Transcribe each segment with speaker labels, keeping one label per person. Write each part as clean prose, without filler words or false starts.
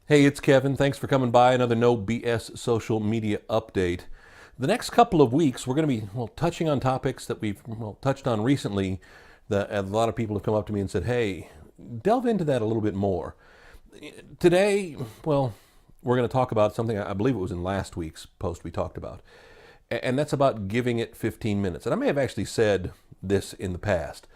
Speaker 1: Hey, it's Kevin. Thanks for coming by. Another No BS social media update. The next couple of weeks, we're going to be touching on topics that we've touched on recently. That a lot of people have come up to me and said, "Hey, delve into that a little bit more." Today, we're going to talk about something I believe it was in last week's post we talked about, and that's about giving it 15 minutes. And I may have actually said this in the past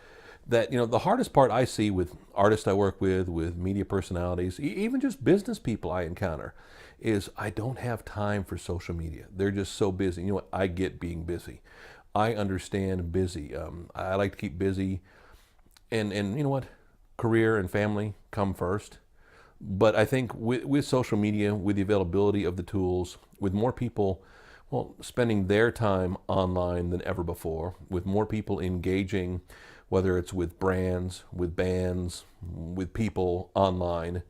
Speaker 1: that the hardest part I see with artists I work with media personalities, even just business people I encounter, is I don't have time for social media. They're just so busy. You know what? I get being busy. I understand busy. I like to keep busy, and you know what? Career and family come first. But I think with social media, with the availability of the tools, with more people, spending their time online than ever before, with more people engaging, whether it's with brands, with bands, with people online,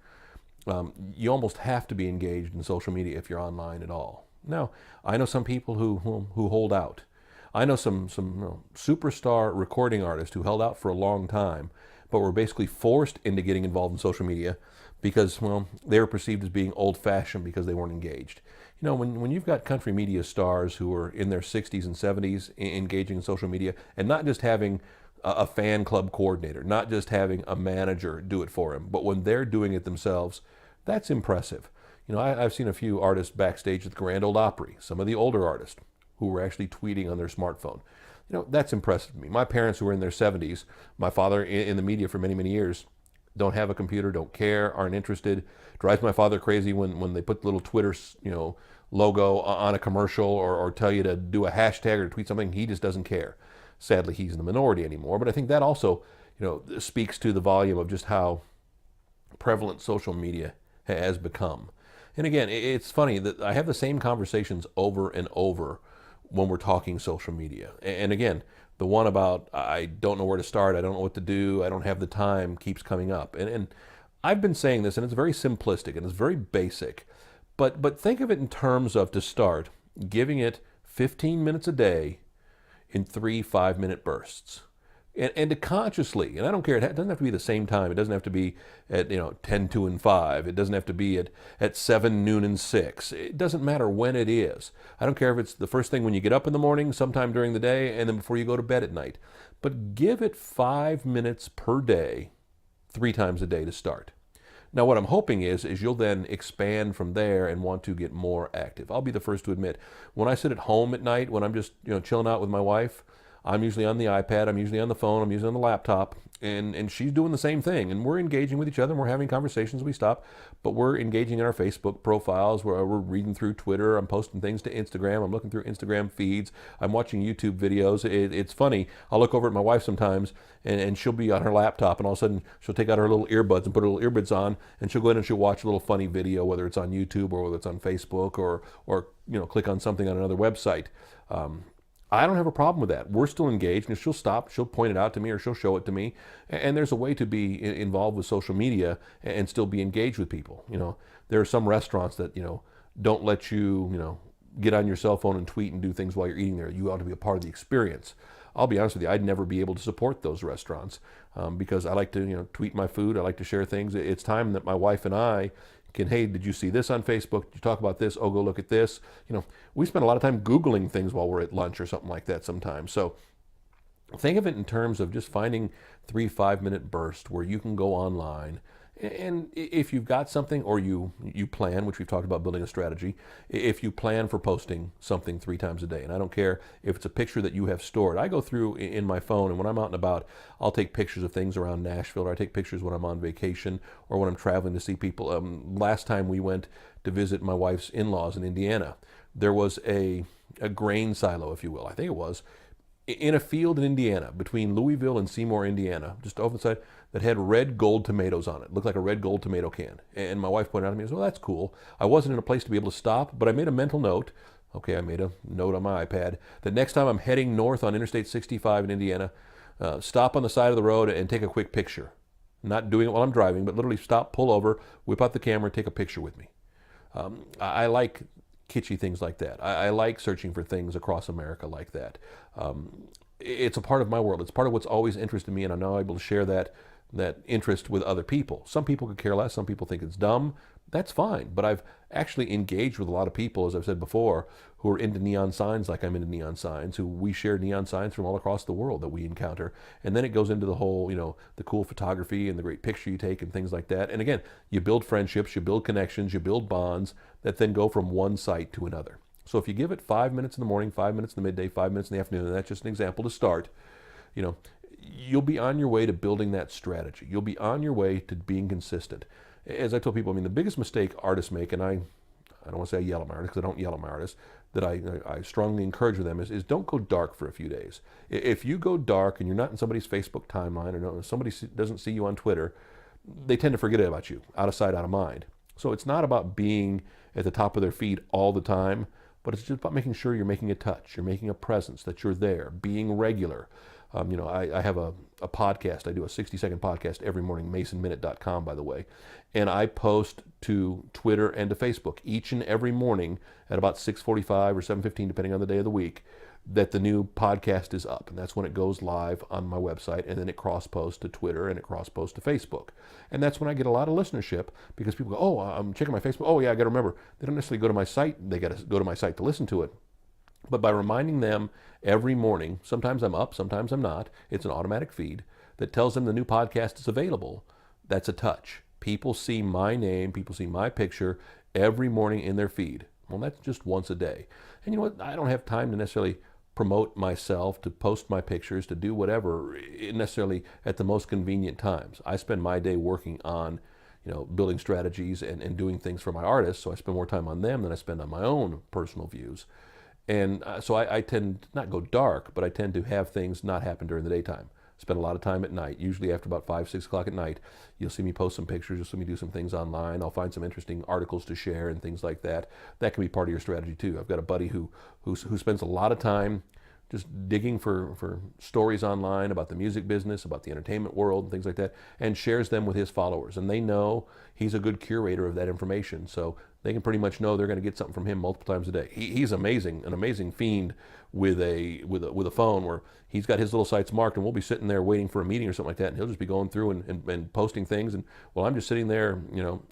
Speaker 1: you almost have to be engaged in social media if you're online at all. Now, I know some people who hold out. I know some superstar recording artists who held out for a long time, but were basically forced into getting involved in social media because they were perceived as being old-fashioned because they weren't engaged. When you've got country media stars who are in their 60s and 70s engaging in social media and not just having a fan club coordinator, not just having a manager do it for him, but when they're doing it themselves, that's impressive. I've seen a few artists backstage at the Grand Ole Opry, some of the older artists who were actually tweeting on their smartphone. That's impressive to me. My parents, who were in their 70s, my father in the media for many, many years, don't have a computer, don't care, aren't interested. Drives my father crazy when they put the little Twitter, logo on a commercial or tell you to do a hashtag or tweet something. He just doesn't care. Sadly, he's in the minority anymore. But I think that also, speaks to the volume of just how prevalent social media has become. And again, it's funny that I have the same conversations over and over when we're talking social media. And again, the one about I don't know where to start, I don't know what to do, I don't have the time keeps coming up. And I've been saying this, and it's very simplistic and it's very basic. But think of it in terms of, to start, giving it 15 minutes a day in 3 5-minute bursts. And to consciously, and I don't care, it doesn't have to be the same time. It doesn't have to be at 10, 2, and 5. It doesn't have to be at 7, noon, and 6. It doesn't matter when it is. I don't care if it's the first thing when you get up in the morning, sometime during the day, and then before you go to bed at night. But give it 5 minutes per day, 3 times a day to start. Now, what I'm hoping is you'll then expand from there and want to get more active. I'll be the first to admit, when I sit at home at night, when I'm just chilling out with my wife, I'm usually on the iPad, I'm usually on the phone, I'm usually on the laptop, and she's doing the same thing. And we're engaging with each other, and we're having conversations, we stop, but we're engaging in our Facebook profiles, where we're reading through Twitter, I'm posting things to Instagram, I'm looking through Instagram feeds, I'm watching YouTube videos. It's funny, I'll look over at my wife sometimes, and she'll be on her laptop, and all of a sudden she'll take out her little earbuds and put her little earbuds on, and she'll go in and she'll watch a little funny video, whether it's on YouTube or whether it's on Facebook or click on something on another website. I don't have a problem with that. We're still engaged, and if she'll stop, she'll point it out to me or she'll show it to me. And there's a way to be involved with social media and still be engaged with people. There are some restaurants that don't let you get on your cell phone and tweet and do things while you're eating there. You ought to be a part of the experience. I'll be honest with you, I'd never be able to support those restaurants because I like to tweet my food. I like to share things. It's time that my wife and I can, hey, did you see this on Facebook? Did you talk about this? Oh, go look at this. We spend a lot of time Googling things while we're at lunch or something like that sometimes. So think of it in terms of just finding 3 5-minute bursts where you can go online. And if you've got something, or you plan, which we've talked about building a strategy, if you plan for posting something 3 times a day, and I don't care if it's a picture that you have stored. I go through in my phone, and when I'm out and about, I'll take pictures of things around Nashville, or I take pictures when I'm on vacation, or when I'm traveling to see people. Last time we went to visit my wife's in-laws in Indiana, there was a grain silo, if you will, I think it was, in a field in Indiana, between Louisville and Seymour, Indiana, just over the side, that had red gold tomatoes on it. Looked like a red gold tomato can. And my wife pointed out to me, well, that's cool. I wasn't in a place to be able to stop, but I made a mental note. Okay, I made a note on my iPad that next time I'm heading north on Interstate 65 in Indiana, stop on the side of the road and take a quick picture. Not doing it while I'm driving, but literally stop, pull over, whip out the camera, take a picture with me. I like kitschy things like that. I like searching for things across America like that. It's a part of my world. It's part of what's always interested me, and I'm now able to share that that interest with other people. Some people could care less. Some people think it's dumb. That's fine. But I've actually engaged with a lot of people, as I've said before, who are into neon signs like I'm into neon signs, who we share neon signs from all across the world that we encounter. And then it goes into the whole, the cool photography and the great picture you take and things like that. And again, you build friendships, you build connections, you build bonds that then go from one site to another. So if you give it 5 minutes in the morning, 5 minutes in the midday, 5 minutes in the afternoon, and that's just an example to start, you'll be on your way to building that strategy. You'll be on your way to being consistent. As I tell people, the biggest mistake artists make, and I don't want to say I yell at my artists, because I don't yell at my artists, that I strongly encourage them is don't go dark for a few days. If you go dark and you're not in somebody's Facebook timeline, or somebody doesn't see you on Twitter, they tend to forget about you, out of sight, out of mind. So it's not about being at the top of their feed all the time, but it's just about making sure you're making a touch, you're making a presence, that you're there, being regular. I have a podcast. I do a 60-second podcast every morning, masonminute.com, by the way. And I post to Twitter and to Facebook each and every morning at about 6:45 or 7:15, depending on the day of the week, that the new podcast is up. And that's when it goes live on my website, and then it cross-posts to Twitter and it cross-posts to Facebook. And that's when I get a lot of listenership, because people go, oh, I'm checking my Facebook. Oh, yeah, I got to remember. They don't necessarily go to my site. They got to go to my site to listen to it. But by reminding them every morning, sometimes I'm up, sometimes I'm not, it's an automatic feed that tells them the new podcast is available. That's a touch. People see my name, people see my picture every morning in their feed. Well, that's just once a day. And you know what? I don't have time to necessarily promote myself, to post my pictures, to do whatever necessarily at the most convenient times. I spend my day working on building strategies and doing things for my artists, so I spend more time on them than I spend on my own personal views. And so I tend to not go dark, but I tend to have things not happen during the daytime. Spend a lot of time at night, usually after about 5, 6 o'clock at night. You'll see me post some pictures, you'll see me do some things online. I'll find some interesting articles to share and things like that. That can be part of your strategy too. I've got a buddy who spends a lot of time just digging for stories online about the music business, about the entertainment world and things like that, and shares them with his followers. And they know he's a good curator of that information. So they can pretty much know they're going to get something from him multiple times a day. He's amazing, an amazing fiend with a phone, where he's got his little sites marked, and we'll be sitting there waiting for a meeting or something like that, and he'll just be going through and posting things. And while I'm just sitting there,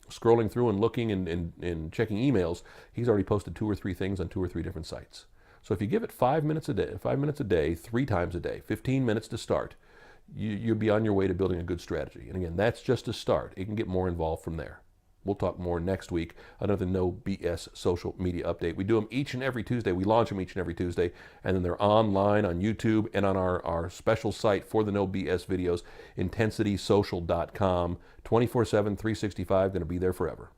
Speaker 1: scrolling through and looking and checking emails, he's already posted 2 or 3 things on 2 or 3 different sites. So if you give it 5 minutes a day, 3 times a day, 15 minutes to start, you'll be on your way to building a good strategy. And again, that's just a start. It can get more involved from there. We'll talk more next week. Another No BS social media update. We do them each and every Tuesday. We launch them each and every Tuesday, and then they're online on YouTube and on our special site for the No BS videos, intensitysocial.com, 24/7, 365, going to be there forever.